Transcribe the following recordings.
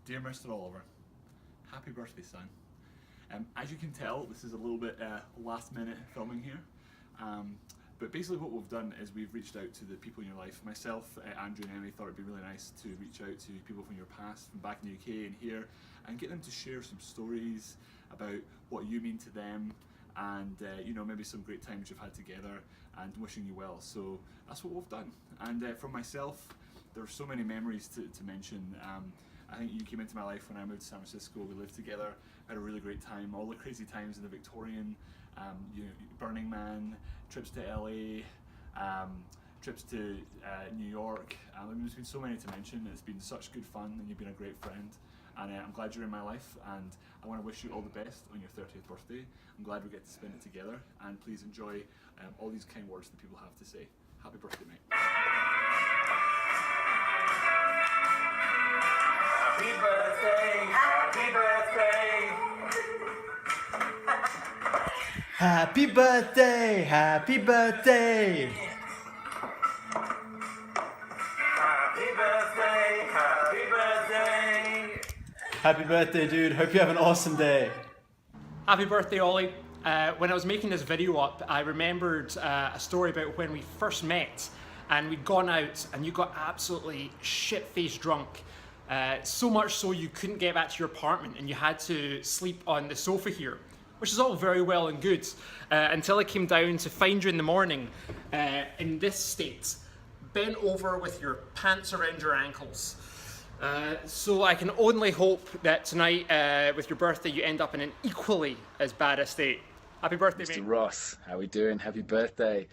Dear Mr. Oliver, happy birthday, son. As you can tell, this is a little bit last minute filming here. But basically what we've done is we've reached out to the people in your life. Myself, Andrew and Emily thought it'd be really nice to reach out to people from your past, from back in the UK and here, and get them to share some stories about what you mean to them, and you know, maybe some great times you've had together, and wishing you well. So that's what we've done. And from myself, there are so many memories to mention. I think you came into my life when I moved to San Francisco. We lived together, had a really great time. All the crazy times in the Victorian, you know, Burning Man, trips to LA, trips to New York. I mean, there's been so many to mention. It's been such good fun, and you've been a great friend. And I'm glad you're in my life, and I want to wish you all the best on your 30th birthday. I'm glad we get to spend it together, and please enjoy all these kind words that people have to say. Happy birthday, mate. Happy birthday, happy birthday. Happy birthday, happy birthday. Happy birthday, happy birthday. Happy birthday, dude. Hope you have an awesome day. Happy birthday, Ollie. When I was making this video up, I remembered a story about when we first met, and we'd gone out and you got absolutely shit-faced drunk. So much so you couldn't get back to your apartment and you had to sleep on the sofa here, which is all very well and good, until I came down to find you in the morning in this state, bent over with your pants around your ankles. So I can only hope that tonight, with your birthday, you end up in an equally as bad a state. Happy birthday, Mr. mate. Ross, how we doing? Happy birthday.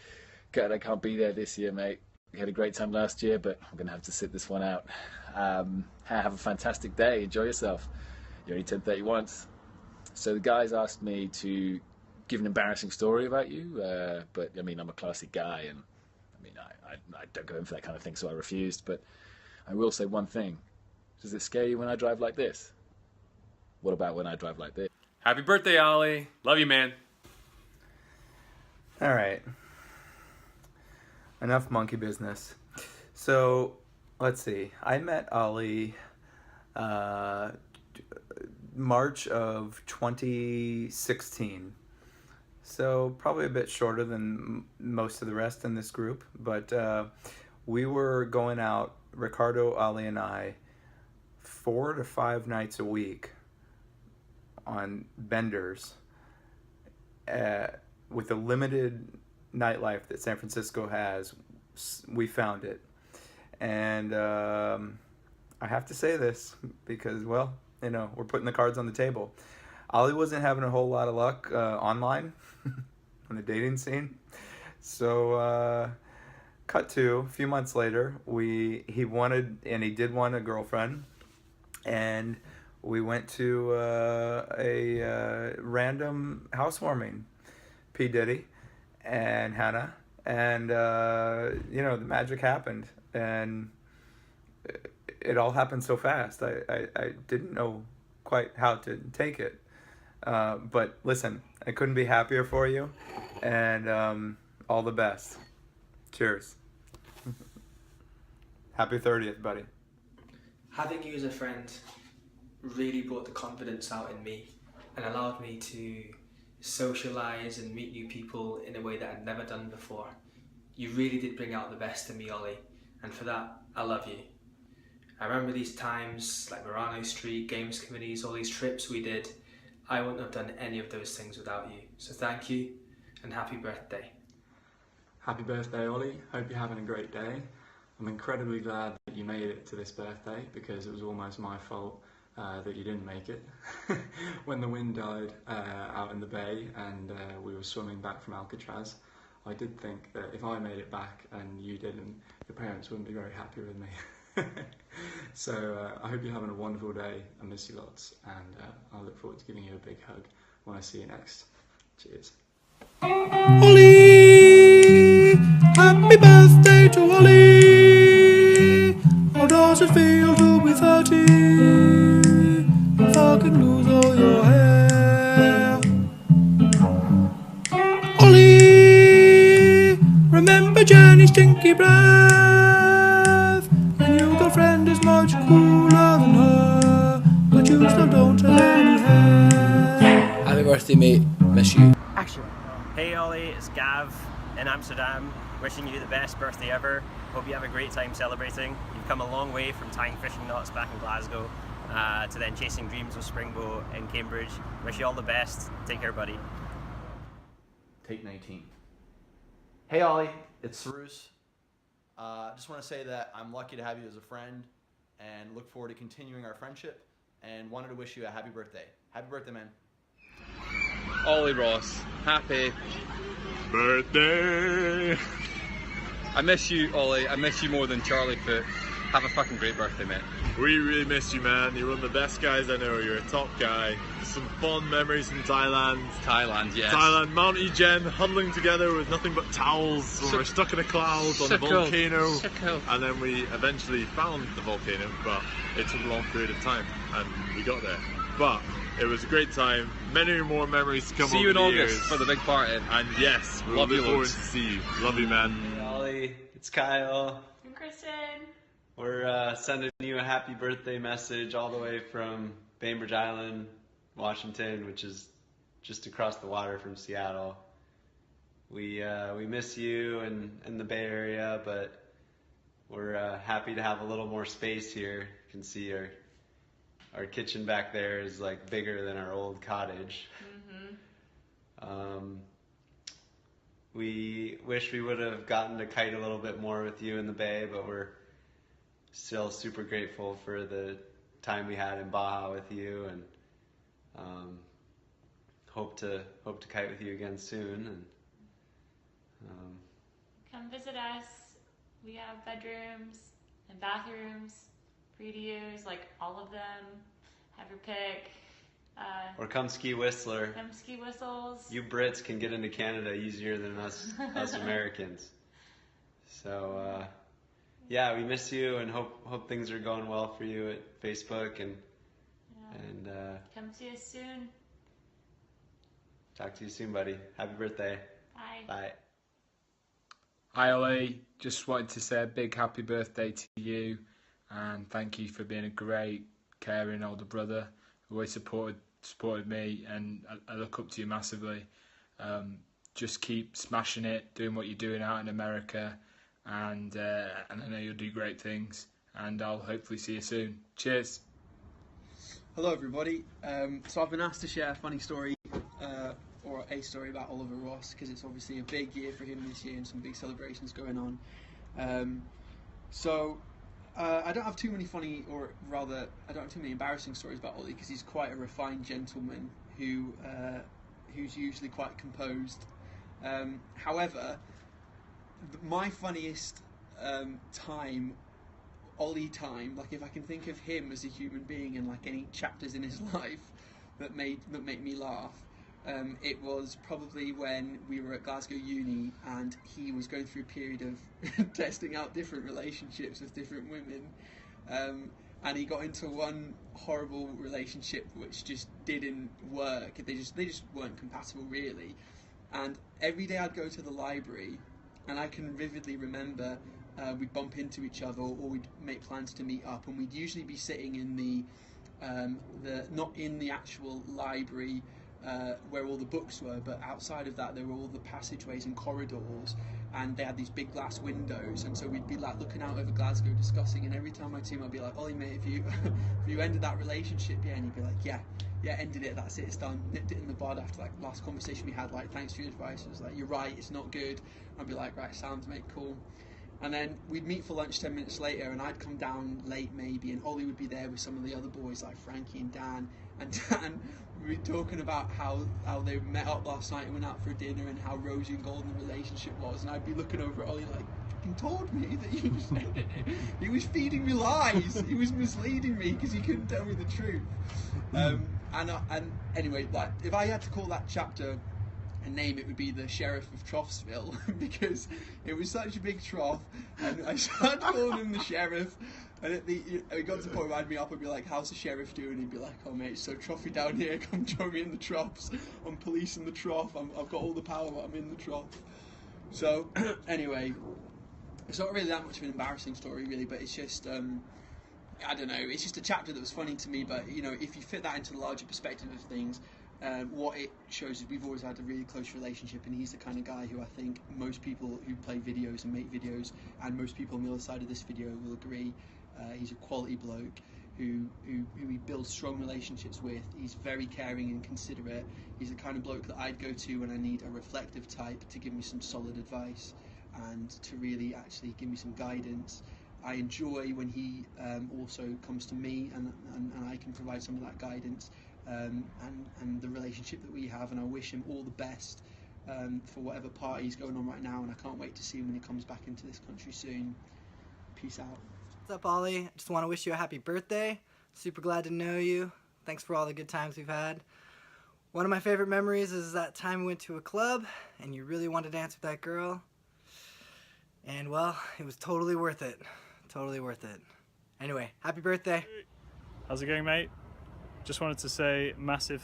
God, I can't be there this year, mate. We had a great time last year, but I'm going to have to sit this one out. Have a fantastic day. Enjoy yourself. You're only 10:31. So the guys asked me to give an embarrassing story about you, but I mean, I'm a classy guy, and I mean, I don't go in for that kind of thing, so I refused. But I will say one thing. Does it scare you when I drive like this? What about when I drive like this? Happy birthday, Ollie. Love you, man. All right. Enough monkey business. So, let's see. I met Ollie March of 2016. So, probably a bit shorter than most of the rest in this group. But we were going out, Ricardo, Ollie, and I, 4 to 5 nights a week on benders with the limited nightlife that San Francisco has. We found it. And I have to say this because, well, you know, we're putting the cards on the table. Ollie wasn't having a whole lot of luck online on the dating scene. So cut to a few months later, he did want a girlfriend, and we went to a random housewarming, P. Diddy and Hannah, and you know, the magic happened, and it all happened so fast. I didn't know quite how to take it, but listen, I couldn't be happier for you, and all the best. Cheers. Happy 30th, buddy. Having you as a friend really brought the confidence out in me and allowed me to socialise and meet new people in a way that I'd never done before. You really did bring out the best in me, Ollie, and for that, I love you. I remember these times, like Murano Street, games committees, all these trips we did. I wouldn't have done any of those things without you. So thank you, and happy birthday. Happy birthday, Ollie. Hope you're having a great day. I'm incredibly glad that you made it to this birthday, because it was almost my fault that you didn't make it. When the wind died out in the bay and we were swimming back from Alcatraz, I did think that if I made it back and you didn't, your parents wouldn't be very happy with me. So I hope you're having a wonderful day. I miss you lots, and I look forward to giving you a big hug when I see you next. Cheers. Ollie, happy birthday to Ollie. How does it feel to be 30? Fucking lose all your hair. Ollie, remember Jenny's stinky breath. Your new girlfriend is much cooler than her. shoes now don't have any hair. Happy birthday, mate. Miss you. Action. Hey Ollie, it's Gav in Amsterdam. Wishing you the best birthday ever. Hope you have a great time celebrating. You've come a long way from tying fishing knots back in Glasgow to then chasing dreams with Springboat in Cambridge. Wish you all the best. Take care, buddy. Take 19. Hey Ollie, it's Cyrus. Just want to say that I'm lucky to have you as a friend and look forward to continuing our friendship and wanted to wish you a happy birthday. Happy birthday, man. Ollie Ross, happy birthday. I miss you, Ollie. I miss you more than Charlie Foot. Have a fucking great birthday, mate. We really miss you, man. You're one of the best guys I know. You're a top guy. Some fond memories from Thailand. Thailand, yes. Thailand, Mount Ijen, huddling together with nothing but towels when we're stuck in a cloud on a volcano. So cool. And then we eventually found the volcano, but it took a long period of time, and we got there. But it was a great time. Many more memories to come. See you in over the August years. for the big party. And yes, we'll Love look you forward loads. to see you. Love you, man. Hey Ollie, it's Kyle. I'm Kristen. We're sending you a happy birthday message all the way from Bainbridge Island, Washington, which is just across the water from Seattle. We miss you and the Bay Area, but we're happy to have a little more space here. You can see our kitchen back there is like bigger than our old cottage. We wish we would have gotten to kite a little bit more with you in the Bay, but we're still super grateful for the time we had in Baja with you, and hope to kite with you again soon. And Come visit us. We have bedrooms and bathrooms for you to use, like all of them. Have your pick. or come ski Whistler. Come ski whistles. You Brits can get into Canada easier than us Americans. So yeah, we miss you and hope things are going well for you at Facebook and Come see us soon. talk to you soon, buddy. Happy birthday. Bye. Bye. Hi Ollie, just wanted to say a big happy birthday to you and thank you for being a great, caring older brother. Always supported me, and I look up to you massively. Just keep smashing it, doing what you're doing out in America, and I know you'll do great things, and I'll hopefully see you soon. Cheers. Hello everybody. So I've been asked to share a funny story, or a story about Oliver Ross, because it's obviously a big year for him this year and some big celebrations going on. I don't have too many funny, or rather, I don't have too many embarrassing stories about Ollie, because he's quite a refined gentleman who's usually quite composed. However, my funniest Ollie time, like if I can think of him as a human being and like any chapters in his life that make me laugh, it was probably when we were at Glasgow Uni and he was going through a period of testing out different relationships with different women, and he got into one horrible relationship which just didn't work. They just weren't compatible really, and every day I'd go to the library and I can vividly remember we'd bump into each other, or we'd make plans to meet up, and we'd usually be sitting in the not in the actual library where all the books were, but outside of that there were all the passageways and corridors, and they had these big glass windows, and so we'd be like looking out over Glasgow discussing, and every time I'd see him I'd be like, Ollie mate, if you ended that relationship, yeah, and he'd be like, yeah, ended it, that's it, it's done, nipped it in the bud after like last conversation we had, like thanks for your advice. It was like, you're right, it's not good. I'd be like, right, sounds mate, cool. And then we'd meet for lunch 10 minutes later, and I'd come down late maybe, and Ollie would be there with some of the other boys like Frankie and Dan. And Dan would be talking about how they met up last night and went out for dinner, and how rosy and golden the relationship was. And I'd be looking over at Ollie like, he told me that you just ended it. He was feeding me lies. He was misleading me because he couldn't tell me the truth. And anyway, like if I had to call that chapter a name, it would be the Sheriff of Troughsville, because it was such a big trough, and I started calling him the Sheriff, and it got to the point where I'd be up and be like, how's the Sheriff doing? He'd be like, oh mate, it's so troughy down here, come join me in the troughs, I'm policing the trough, I've got all the power, but I'm in the trough. So anyway, it's not really that much of an embarrassing story really, but it's just I don't know, it's just a chapter that was funny to me, but you know, if you fit that into the larger perspective of things, what it shows is we've always had a really close relationship, and he's the kind of guy who I think most people who play videos and make videos, and most people on the other side of this video will agree, he's a quality bloke who he builds strong relationships with. He's very caring and considerate. He's the kind of bloke that I'd go to when I need a reflective type to give me some solid advice and to really actually give me some guidance. I enjoy when he also comes to me and I can provide some of that guidance and the relationship that we have, and I wish him all the best for whatever party he's going on right now, and I can't wait to see him when he comes back into this country soon. Peace out. What's up, Ollie? I just want to wish you a happy birthday. Super glad to know you. Thanks for all the good times we've had. One of my favorite memories is that time we went to a club and you really wanted to dance with that girl. And well, it was totally worth it. Totally worth it. Anyway, happy birthday. How's it going, mate? Just wanted to say massive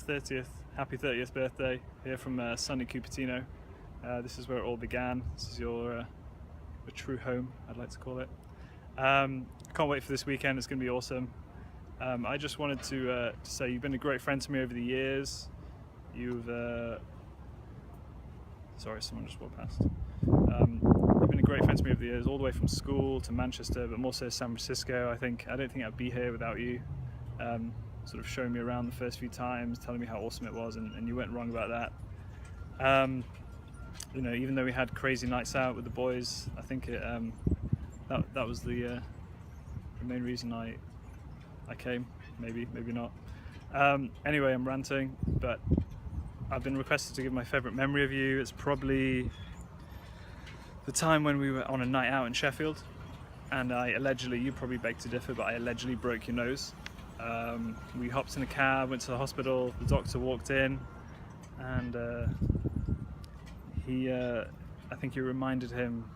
happy 30th birthday here from sunny Cupertino. This is where it all began. This is your true home, I'd like to call it. I can't wait for this weekend. It's going to be awesome. I just wanted to say you've been a great friend to me over the years. You've sorry, someone just walked past. You've been a great friend to me over the years, all the way from school to Manchester, but more so San Francisco. I don't think I'd be here without you. Sort of showing me around the first few times, telling me how awesome it was, and you weren't wrong about that. You know, even though we had crazy nights out with the boys, I think it, that was the main reason I came. Maybe not. Anyway, I'm ranting, but I've been requested to give my favourite memory of you. It's probably the time when we were on a night out in Sheffield, and I allegedly, you probably beg to differ, but I allegedly broke your nose. We hopped in a cab, went to the hospital, the doctor walked in, and I think you reminded him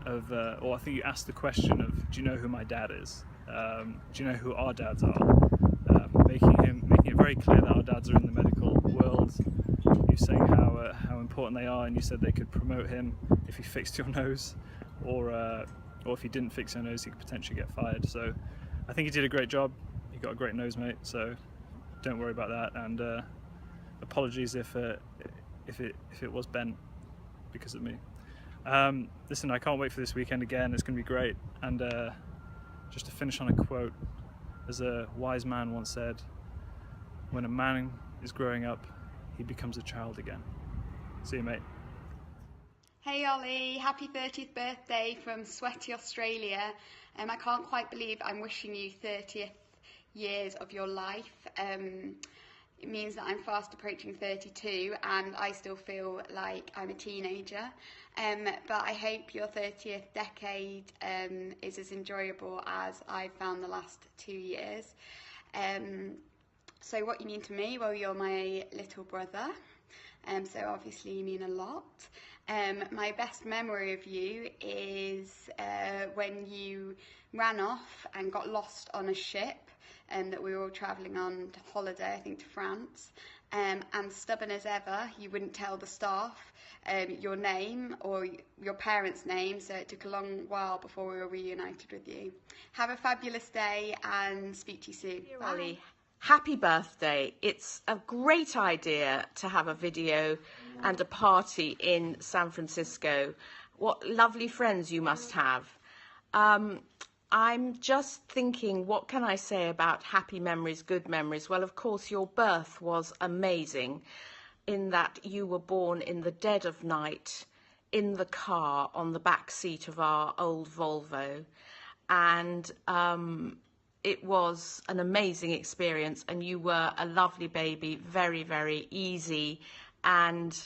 of, or I think you asked the question of, do you know who my dad is? Do you know who our dads are? Making it very clear that our dads are in the medical world. You saying how important they are, and you said they could promote him if he fixed your nose, or if he didn't fix your nose, he could potentially get fired. So I think you did a great job. You got a great nose, mate. So don't worry about that. And apologies if it was bent because of me. Listen, I can't wait for this weekend again. It's going to be great. And just to finish on a quote, as a wise man once said, when a man is growing up, he becomes a child again. See you, mate. Hey Ollie, happy 30th birthday from sweaty Australia. I can't quite believe I'm wishing you 30th years of your life. It means that I'm fast approaching 32 and I still feel like I'm a teenager. But I hope your 30th decade is as enjoyable as I've found the last 2 years. So what you mean to me? Well, you're my little brother, so obviously you mean a lot. My best memory of you is when you ran off and got lost on a ship that we were all travelling on to holiday, I think to France, and stubborn as ever, you wouldn't tell the staff your name or your parents' name, so it took a long while before we were reunited with you. Have a fabulous day and speak to you soon. Dear Ollie, happy birthday. It's a great idea to have a video and a party in San Francisco. What lovely friends you must have. I'm just thinking, what can I say about happy memories, good memories? Well, of course, your birth was amazing in that you were born in the dead of night in the car on the back seat of our old Volvo. And it was an amazing experience, and you were a lovely baby, very, very easy. And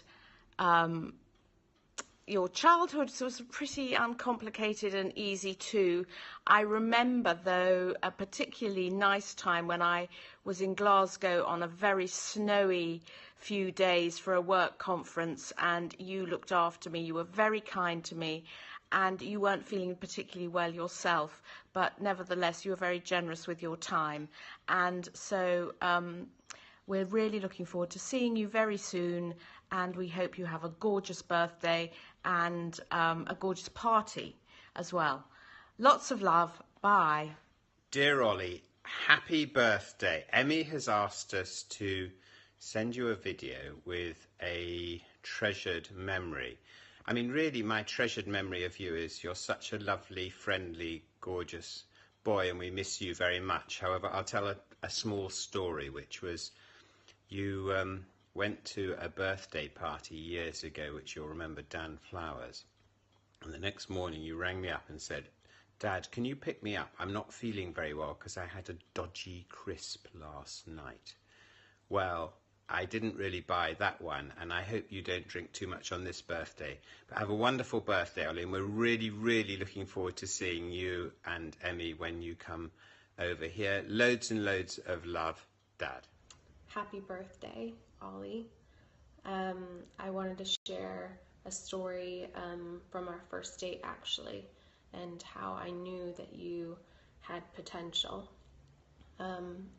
your childhood was pretty uncomplicated and easy too. I remember, though, a particularly nice time when I was in Glasgow on a very snowy few days for a work conference, and you looked after me. You were very kind to me, and you weren't feeling particularly well yourself, but nevertheless you were very generous with your time. And so we're really looking forward to seeing you very soon, and we hope you have a gorgeous birthday and a gorgeous party as well. Lots of love. Bye. Dear Ollie, happy birthday. Emmy has asked us to send you a video with a treasured memory. I mean, really, my treasured memory of you is you're such a lovely, friendly, gorgeous boy, and we miss you very much. However, I'll tell a small story, which was you went to a birthday party years ago, which you'll remember, Dan Flowers. And the next morning you rang me up and said, Dad, can you pick me up? I'm not feeling very well because I had a dodgy crisp last night. Well, I didn't really buy that one, and I hope you don't drink too much on this birthday. But have a wonderful birthday, Ollie, and we're really, really looking forward to seeing you and Emmy when you come over here. Loads and loads of love, Dad. Happy birthday, Ollie. I wanted to share a story from our first date, actually, and how I knew that you had potential.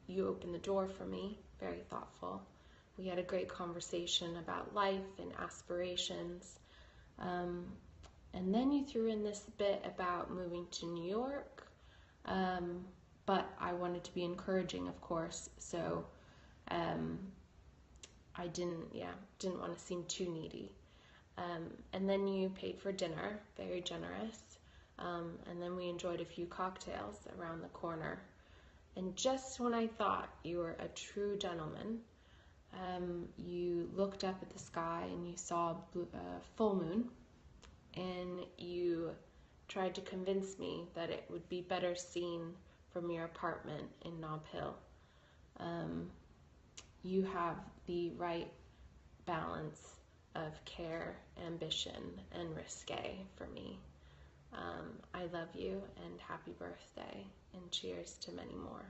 You opened the door for me, very thoughtful. We had a great conversation about life and aspirations. And then you threw in this bit about moving to New York. But I wanted to be encouraging, of course, so I didn't want to seem too needy. And then you paid for dinner, very generous. And then we enjoyed a few cocktails around the corner. And just when I thought you were a true gentleman, you looked up at the sky and you saw a full moon, and you tried to convince me that it would be better seen from your apartment in Nob Hill. You have the right balance of care, ambition, and risque for me. I love you, and happy birthday, and cheers to many more.